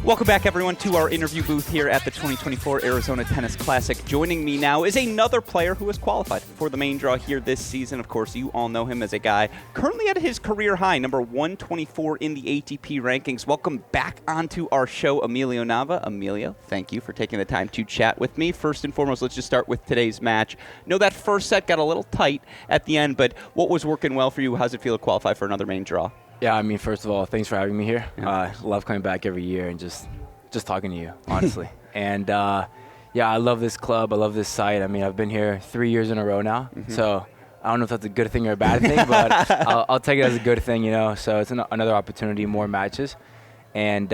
Welcome back, everyone, to our interview booth here at the 2024 Arizona Tennis Classic. Joining me now is another player who has qualified for the main draw here this season. Of course, you all know him as a guy currently at his career high, number 124 in the ATP rankings. Welcome back onto our show, Emilio Nava. Emilio, thank you for taking the time to chat with me. First and foremost, let's just start with today's match. Know that first set got a little tight at the end, but what was working well for you? How's it feel to qualify for another main draw? Yeah, I mean, first of all, thanks for having me here. Love coming back every year and just talking to you, honestly. And, yeah, I love this club. I love this site. I mean, I've been here 3 years in a row now. So I don't know if that's a good thing or a bad thing, but I'll take it as a good thing, you know. So it's another opportunity, more matches. And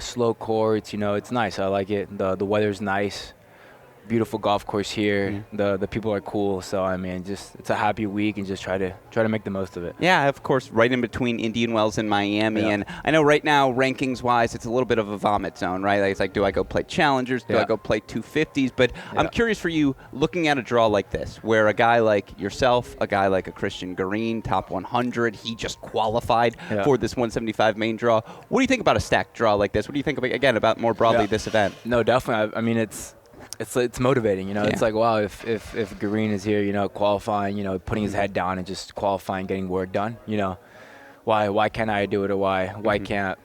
slow courts, you know, it's nice. I like it. The weather's nice. Beautiful golf course here. The people are cool. So I mean, just it's a happy week and just try to make the most of it. Yeah, of course, right in between Indian Wells and Miami. Yeah. And I know right now, rankings wise, it's a little bit of a vomit zone, right? It's like, do I go play challengers? Do I go play 250s? But I'm curious for you, looking at a draw like this, where a guy like yourself, a guy like a Christian Garin, top 100, he just qualified for this 175 main draw. What do you think about a stacked draw like this? What do you think about, again, about more broadly this event? No, definitely. I mean, it's motivating, you know. It's like, wow, if Garin is here, you know, qualifying, you know, putting his head down and just qualifying, getting work done, you know, why can't I do it, or why can't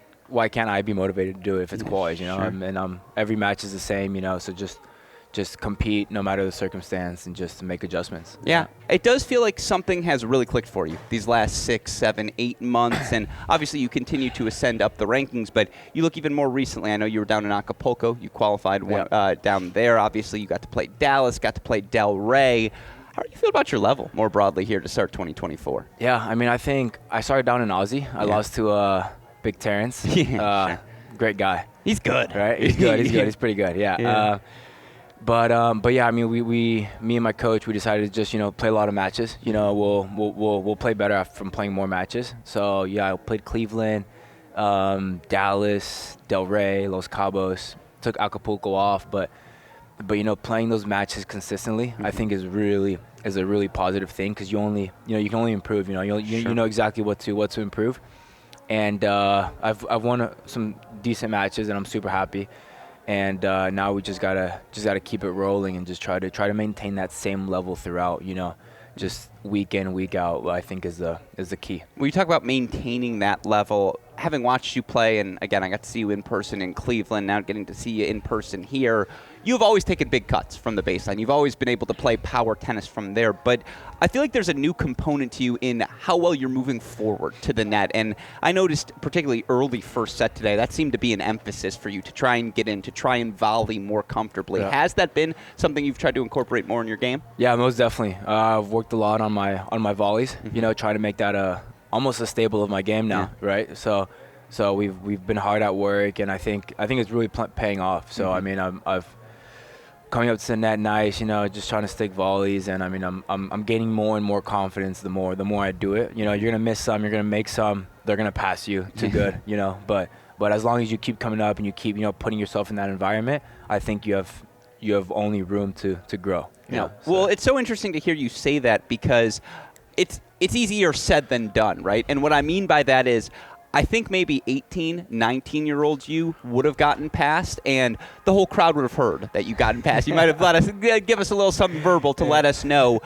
I be motivated to do it if it's qualified, you know? And every match is the same, you know, so just compete no matter the circumstance and just make adjustments. Yeah, it does feel like something has really clicked for you these last 6, 7, 8 months, and obviously you continue to ascend up the rankings, but you look even more recently. I know you were down in Acapulco. You qualified down there. Obviously, you got to play Dallas, got to play Del Rey. How do you feel about your level more broadly here to start 2024? Yeah, I mean, I think I started down in Aussie. I lost to Big Terrence. Great guy. He's good. Right? He's good. He's pretty good, yeah. But yeah, I mean, me and my coach, we decided to just, you know, play a lot of matches. You know, we'll play better from playing more matches. So yeah, I played Cleveland, Dallas, Del Rey, Los Cabos. Took Acapulco off, but you know, playing those matches consistently, I think is a really positive thing, because you can only improve. You know, you know exactly what to improve. And I've won some decent matches, and I'm super happy. And now we just gotta keep it rolling and just try to maintain that same level throughout, you know, just week in, week out. I think is the key. When you talk about maintaining that level, having watched you play, and again, I got to see you in person in Cleveland, now getting to see you in person here, you've always taken big cuts from the baseline. You've always been able to play power tennis from there, but I feel like there's a new component to you in how well you're moving forward to the net. And I noticed, particularly early first set today, that seemed to be an emphasis for you to try and get in, to try and volley more comfortably. Yeah. Has that been something you've tried to incorporate more in your game? Yeah, most definitely. I've worked a lot on my volleys, you know, trying to make that almost a staple of my game now, right? So we've been hard at work, and I think it's really paying off. So I mean, I've coming up to the net nice, you know, just trying to stick volleys, and I mean, I'm gaining more and more confidence the more I do it. You know, you're gonna miss some, you're gonna make some, they're gonna pass you too good, you know. But as long as you keep coming up and you keep, you know, putting yourself in that environment, I think you have only room to grow. You know? So. Well, it's so interesting to hear you say that, because it's easier said than done, right? And what I mean by that is, I think maybe 18, 19-year-olds you would have gotten past, and the whole crowd would have heard that you gotten past. You might have let us give us a little something verbal to let us know.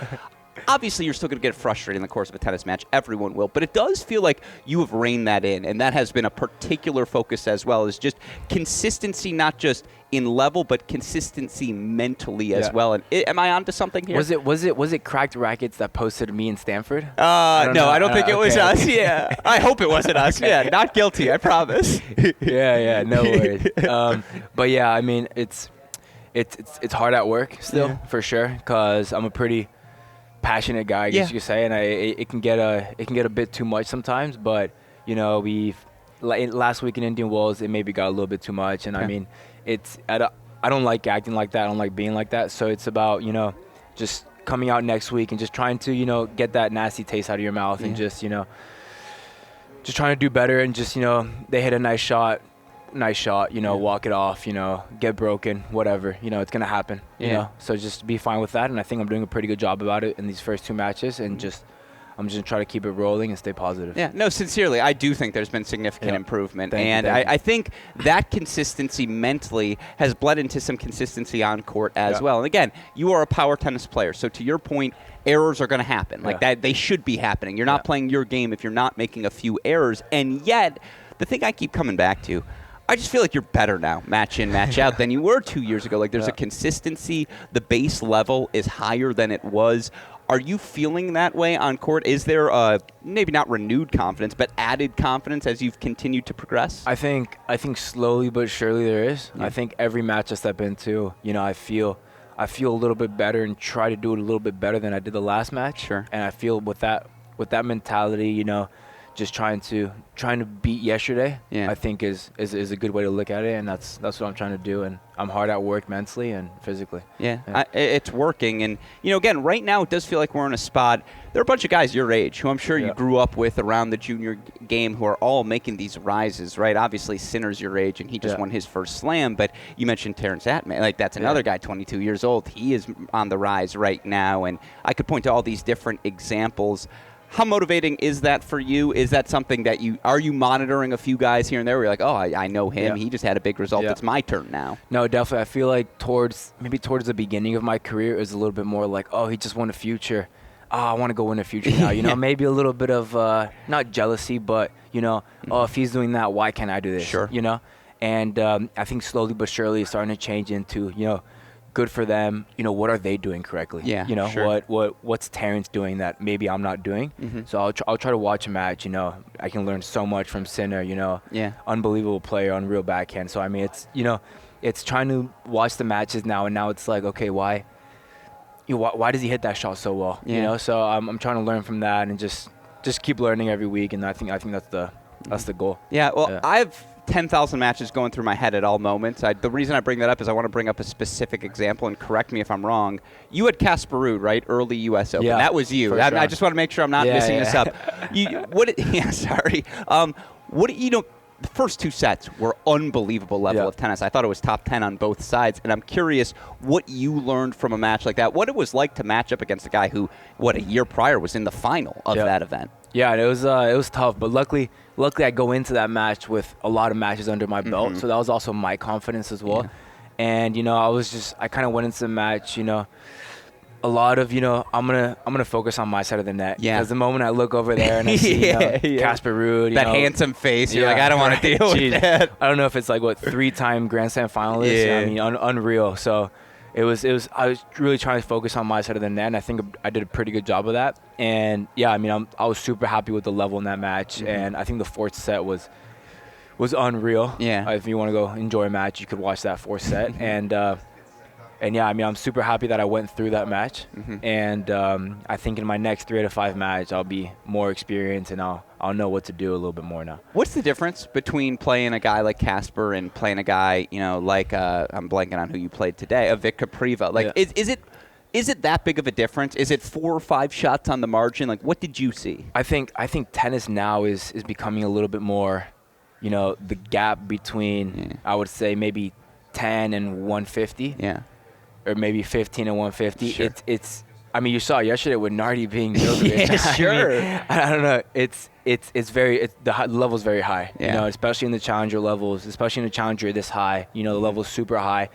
Obviously, you're still going to get frustrated in the course of a tennis match. Everyone will. But it does feel like you have reined that in, and that has been a particular focus as well, is just consistency, not just in level, but consistency mentally as well. And am I onto something here? Was it Cracked Rackets that posted me in Stanford? No, I don't think it was us. Yeah, I hope it wasn't us. Yeah, not guilty, I promise. yeah, no worries. But yeah, I mean, it's hard at work still, for sure, because I'm a pretty passionate guy, I guess you could say, and it can get a bit too much sometimes. But you know, last week in Indian Wells, it maybe got a little bit too much, and I mean, I don't like acting like that. I don't like being like that. So it's about, you know, just coming out next week and just trying to, you know, get that nasty taste out of your mouth and just, you know, just trying to do better, and just, you know, they hit a nice shot, you know, walk it off, you know, get broken, whatever, you know, it's going to happen, you know, so just be fine with that. And I think I'm doing a pretty good job about it in these first two matches, and just, I'm just gonna try to keep it rolling and stay positive. Yeah, no, sincerely, I do think there's been significant improvement. Thank you. I think that consistency mentally has bled into some consistency on court as well. And again, you are a power tennis player, so to your point, errors are going to happen. Like that, they should be happening. You're not playing your game if you're not making a few errors. And yet, the thing I keep coming back to, I just feel like you're better now, match in, match out, than you were 2 years ago. Like there's a consistency. The base level is higher than it was. Are you feeling that way on court? Is there maybe not renewed confidence, but added confidence as you've continued to progress? I think slowly but surely there is. I think every match I step into, I feel a little bit better and try to do it a little bit better than I did the last match. Sure. And I feel with that mentality, just trying to beat yesterday, I think is a good way to look at it, and that's what I'm trying to do. And I'm hard at work mentally and physically. It's working. And again, right now it does feel like we're in a spot. There are a bunch of guys your age who I'm sure you grew up with around the junior game who are all making these rises, right? Obviously, Sinner's your age, and he just won his first slam. But you mentioned Terrence Atman, like that's another guy, 22 years old. He is on the rise right now, and I could point to all these different examples. How motivating is that for you? Is that something that are you monitoring a few guys here and there where you're like, oh, I know him. He just had a big result. It's my turn now. No, definitely. I feel like towards the beginning of my career, it was a little bit more like, oh, he just won a future. Oh, I want to go win a future now. Maybe a little bit of not jealousy, but, oh, if he's doing that, why can't I do this? Sure. And I think slowly but surely it's starting to change into, good for them. What are they doing correctly? What's Terrence doing that maybe I'm not doing? So I'll try to watch a match. I can learn so much from Sinner. Unbelievable player, unreal backhand. So I mean, it's trying to watch the matches now, and now it's like, okay, why does he hit that shot so well? So I'm trying to learn from that and just keep learning every week, and I think that's the goal. I've 10,000 matches going through my head at all moments. The reason I bring that up is I want to bring up a specific example, and correct me if I'm wrong. You had Casper Ruud, right? Early U.S. Open. That was you. Sure. I just want to make sure I'm not missing this up. Sorry. The first two sets were unbelievable level of tennis. I thought it was top 10 on both sides, and I'm curious what you learned from a match like that, what it was like to match up against a guy who, a year prior was in the final of that event. Yeah, it was tough, but luckily I go into that match with a lot of matches under my belt, so that was also my confidence as well. And I kind of went into the match, a lot of I'm gonna focus on my side of the net. Because the moment I look over there and I see Casper Ruud, that handsome face, you're like, I don't want to deal with that. I don't know if it's like 3-time Grand Slam finalist. I mean, unreal. So I was really trying to focus on my side of the net, and I think I did a pretty good job of that. And I was super happy with the level in that match, and I think the fourth set was unreal. If you want to go enjoy a match, you could watch that fourth set. And I'm super happy that I went through that match. And I think in my next 3 out of 5 match, I'll be more experienced, and I'll know what to do a little bit more now. What's the difference between playing a guy like Casper and playing a guy, like I'm blanking on who you played today, a Vic Capriva? Like, is it that big of a difference? Is it 4 or 5 shots on the margin? Like, what did you see? I think tennis now is becoming a little bit more, the gap between I would say maybe 10 and 150. Or maybe 15 and 150. Sure. It's. I mean, you saw yesterday with Nardi being Djokovic. Sure. I don't know. It's the level's very high. Especially in the challenger levels, especially in the challenger this high. The level's super high.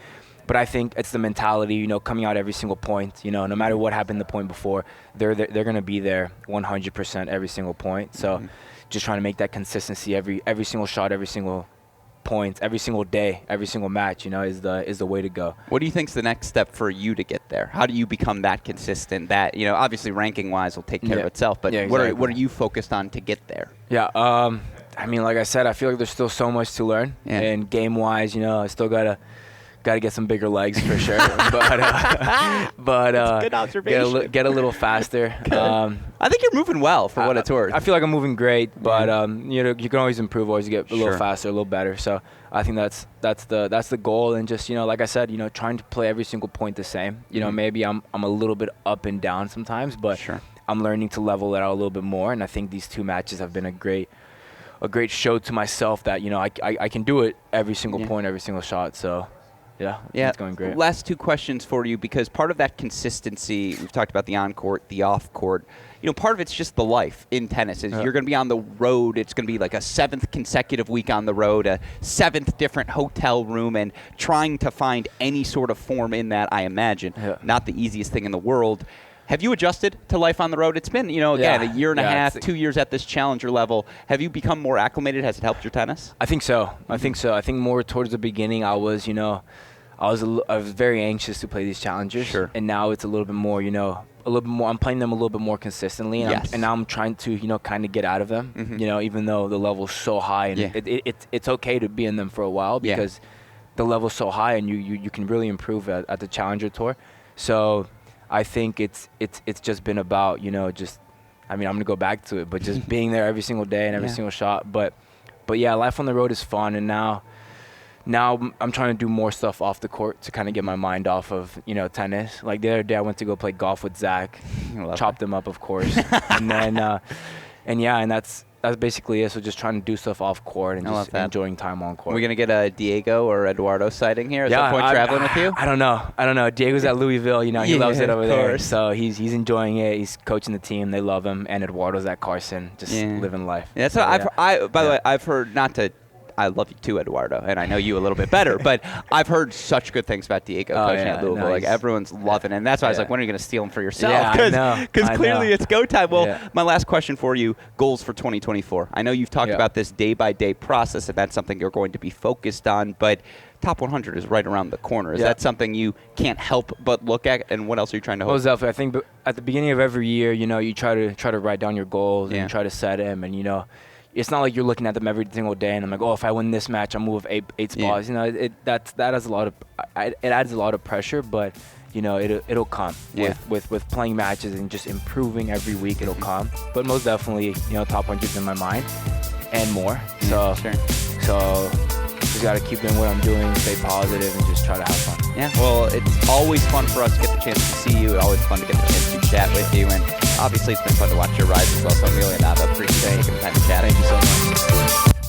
But I think it's the mentality. Coming out every single point. No matter what happened the point before, they're gonna be there 100% every single point. So, just trying to make that consistency every single shot, every single points every single day, every single match, is the way to go. What do you think's the next step for you to get there? How do you become that consistent? That obviously ranking wise will take care of itself, but exactly. what are you focused on to get there? I mean, like I said, I feel like there's still so much to learn, and game wise, I still gotta get some bigger legs for sure. but That's a good observation. Get a little faster. I think you're moving well for what it's worth. I feel like I'm moving great, but you can always improve, always get a little faster, a little better. So I think that's the goal, and just like I said, trying to play every single point the same. Maybe I'm a little bit up and down sometimes, but I'm learning to level it out a little bit more. And I think these 2 matches have been a great show to myself that I can do it every single point, every single shot. So. Yeah, Yeah, it's going great. Last two questions for you, because part of that consistency, we've talked about the on-court, the off-court. Part of it's just the life in tennis. Is You're going to be on the road. It's going to be like a 7th consecutive week on the road, a 7th different hotel room, and trying to find any sort of form in that, I imagine, not the easiest thing in the world. Have you adjusted to life on the road? It's been, again, a year and a half, 2 years at this challenger level. Have you become more acclimated? Has it helped your tennis? I think so. I think more towards the beginning, I was very anxious to play these challengers. Sure. And now it's a little bit more, I'm playing them a little bit more consistently. And, and now I'm trying to, kind of get out of them, even though the level's so high. And it's okay to be in them for a while because the level's so high and you can really improve at the Challenger Tour. So I think it's just been about, I'm going to go back to it, but just being there every single day and every single shot. But yeah, life on the road is fun. And now I'm trying to do more stuff off the court to kind of get my mind off of, tennis. Like the other day I went to go play golf with Zach, chopped him up, of course. And then, and that's basically it. So just trying to do stuff off court and just enjoying time on court. Are we going to get a Diego or Eduardo sighting here? Is that point traveling with you? I don't know. Diego's at Louisville. He loves it over there. So he's enjoying it. He's coaching the team. They love him. And Eduardo's at Carson, just living life. Yeah, so by the way, I've heard, I love you too, Eduardo, and I know you a little bit better, but I've heard such good things about Diego coaching at Louisville. Like, everyone's loving it, and that's why I was like, when are you going to steal him for yourself? Because clearly it's go time. Well, my last question for you, goals for 2024. I know you've talked about this day-by-day process, and that's something you're going to be focused on, but Top 100 is right around the corner. Is that something you can't help but look at, and what else are you trying to hope? Well, definitely. I think at the beginning of every year, you try to write down your goals and try to set them, and it's not like you're looking at them every single day and I'm like, if I win this match, I'll move eight spots. That adds a lot of pressure, but it'll come with playing matches and just improving every week. It'll come, but most definitely, top 100's in my mind and more. So just got to keep doing what I'm doing, stay positive, and just try to have fun. Yeah, well, it's always fun for us to get the chance to see you. It's always fun to get the chance to chat with you, and obviously it's been fun to watch your rise as well. So Emilio Nava, appreciate taking the time to chat. Thank you so much.